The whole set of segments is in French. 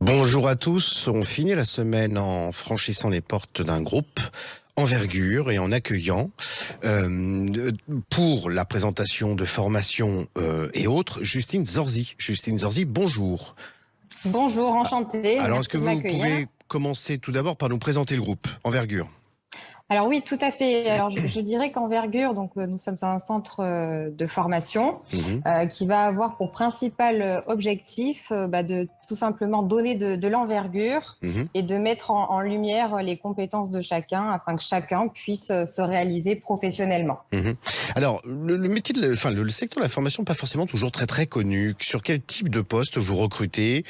Bonjour à tous, on finit la semaine en franchissant les portes d'un groupe Envergure et en accueillant pour la présentation de formations et autres, Justine Zorzi. Justine Zorzi, bonjour. Bonjour, enchantée, Alors, est-ce que merci de vous m'accueillir. pouvez commencer tout d'abord par nous présenter le groupe Envergure? Alors oui, tout à fait. Alors je dirais qu'Envergure, nous sommes un centre de formation Mhm, qui va avoir pour principal objectif de tout simplement donner de l'envergure mhm. et de mettre en lumière les compétences de chacun afin que chacun puisse se réaliser professionnellement. Mhm. Alors, le métier le secteur de la formation n'est pas forcément toujours très connu. Sur quel type de poste vous recrutez?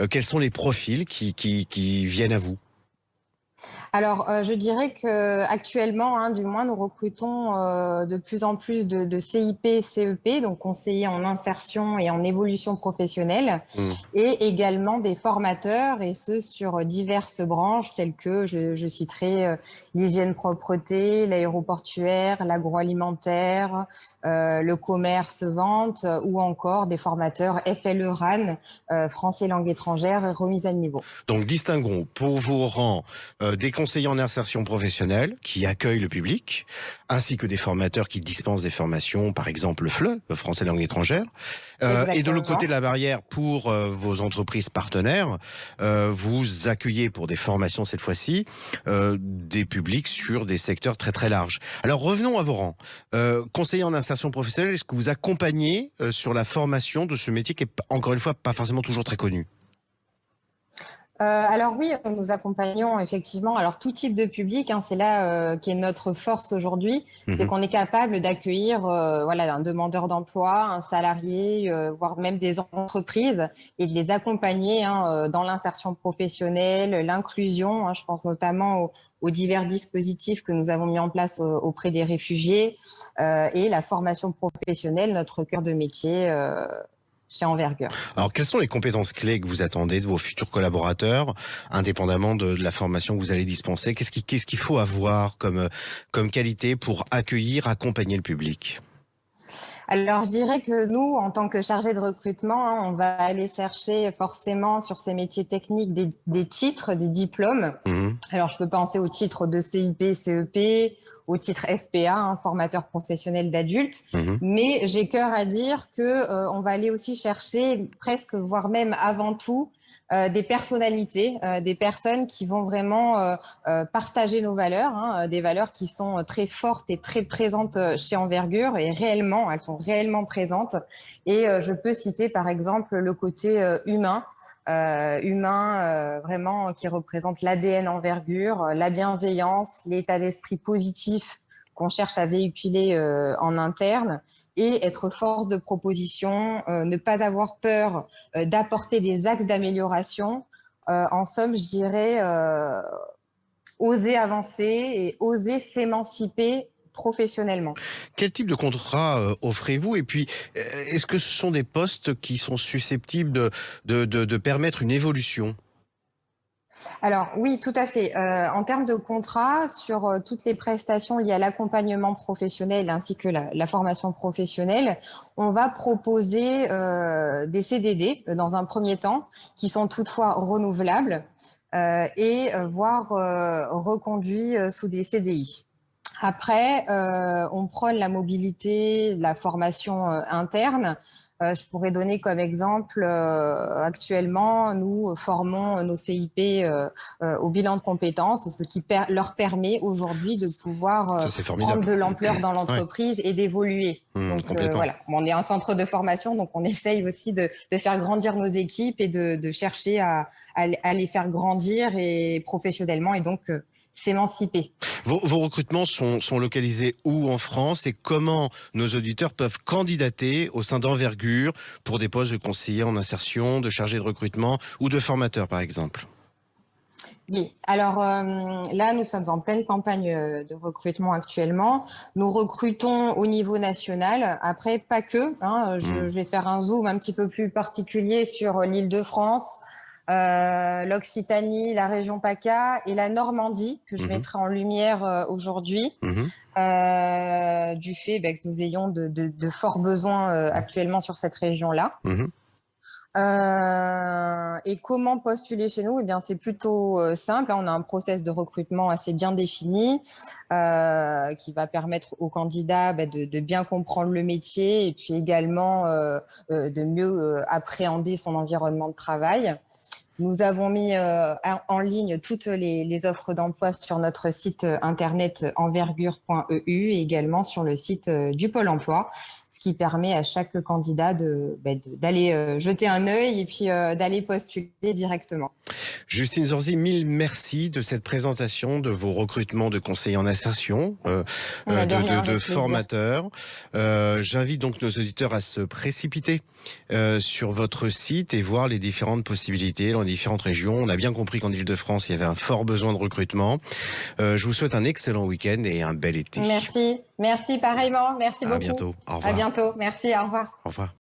Quels sont les profils qui viennent à vous? Alors, je dirais que actuellement, du moins, nous recrutons de plus en plus de CIP, CEP, donc conseillers en insertion et en évolution professionnelle, Mhm. et également des formateurs, et ce sur diverses branches telles que je citerai l'hygiène propreté, l'aéroportuaire, l'agroalimentaire, le commerce vente, ou encore des formateurs FLE RAN, français langue étrangère et remise à niveau. Donc, distinguons pour vos rangs des conseillers en insertion professionnelle qui accueillent le public, ainsi que des formateurs qui dispensent des formations, par exemple le FLE, français langue étrangère. Et de l'autre côté de Exactement. la barrière, pour vos entreprises partenaires, vous accueillez pour des formations cette fois-ci des publics sur des secteurs très larges. Alors revenons à vos rangs. Conseiller en insertion professionnelle, est-ce que vous accompagnez sur la formation de ce métier qui est encore une fois pas forcément toujours très connu? Alors oui, nous accompagnons effectivement alors tout type de public, c'est là qui est notre force aujourd'hui, c'est Mhm. qu'on est capable d'accueillir voilà un demandeur d'emploi, un salarié, voire même des entreprises, et de les accompagner dans l'insertion professionnelle, l'inclusion. Je pense notamment aux divers dispositifs que nous avons mis en place auprès des réfugiés, et la formation professionnelle, notre cœur de métier chez Envergure. Alors, quelles sont les compétences clés que vous attendez de vos futurs collaborateurs, indépendamment de la formation que vous allez dispenser? Qu'est-ce qu'il faut avoir comme qualité pour accueillir, accompagner le public? Alors, je dirais que nous, en tant que chargés de recrutement, on va aller chercher forcément sur ces métiers techniques des titres, des diplômes. Mhm, Alors, je peux penser au titre de CIP, CEP, au titre FPA, formateur professionnel d'adultes. mhm. Mais j'ai cœur à dire que on va aller aussi chercher presque, voire même avant tout, des personnalités, des personnes qui vont vraiment partager nos valeurs, des valeurs qui sont très fortes et très présentes chez Envergure, et réellement, elles sont réellement présentes. Et je peux citer par exemple le côté humain. Vraiment qui représente l'ADN Envergure, la bienveillance, l'état d'esprit positif qu'on cherche à véhiculer en interne, et être force de proposition, ne pas avoir peur d'apporter des axes d'amélioration. En somme, je dirais oser avancer et oser s'émanciper professionnellement. Quel type de contrat offrez-vous? Et puis, est-ce que ce sont des postes qui sont susceptibles de permettre une évolution? Alors oui, tout à fait. En termes de contrat, sur toutes les prestations liées à l'accompagnement professionnel ainsi que la formation professionnelle, on va proposer des CDD dans un premier temps, qui sont toutefois renouvelables, et voire reconduits sous des CDI. Après, on prône la mobilité, la formation interne. Je pourrais donner comme exemple, actuellement, nous formons nos CIP au bilan de compétences, ce qui leur permet aujourd'hui de pouvoir Ça, c'est prendre formidable. de l'ampleur dans Ouais, l'entreprise et d'évoluer. Donc complètement. voilà, on est un centre de formation, donc on essaye aussi de faire grandir nos équipes et de chercher à les faire grandir et professionnellement, et donc s'émanciper. Vos recrutements sont localisés où en France, et comment nos auditeurs peuvent candidater au sein d'Envergure pour des postes de conseiller en insertion, de chargé de recrutement ou de formateur, par exemple? Oui, alors là, nous sommes en pleine campagne de recrutement actuellement. Nous recrutons au niveau national, après pas que. Je Hmm, vais faire un zoom un petit peu plus particulier sur l'Île-de-France, l'Occitanie, la région PACA et la Normandie, que je mhm, mettrai en lumière aujourd'hui, mhm. du fait que nous ayons de forts besoins actuellement sur cette région-là. Mhm. Et comment postuler chez nous? Eh bien, c'est plutôt simple, hein. On a un process de recrutement assez bien défini qui va permettre aux candidats de bien comprendre le métier et puis également de mieux appréhender son environnement de travail. Nous avons mis en ligne toutes les offres d'emploi sur notre site internet envergure.eu et également sur le site du Pôle emploi, ce qui permet à chaque candidat d'aller jeter un œil et puis d'aller postuler directement. Justine Zorzi, mille merci de cette présentation de vos recrutements de conseillers en insertion, De rien, de avec plaisir. formateurs. J'invite donc nos auditeurs à se précipiter sur votre site et voir les différentes possibilités dans les différentes régions. On a bien compris qu'en Île-de-France, il y avait un fort besoin de recrutement. Je vous souhaite un excellent week-end et un bel été. Merci pareillement, merci À beaucoup. bientôt. Au À revoir. bientôt, merci, au revoir. Au revoir.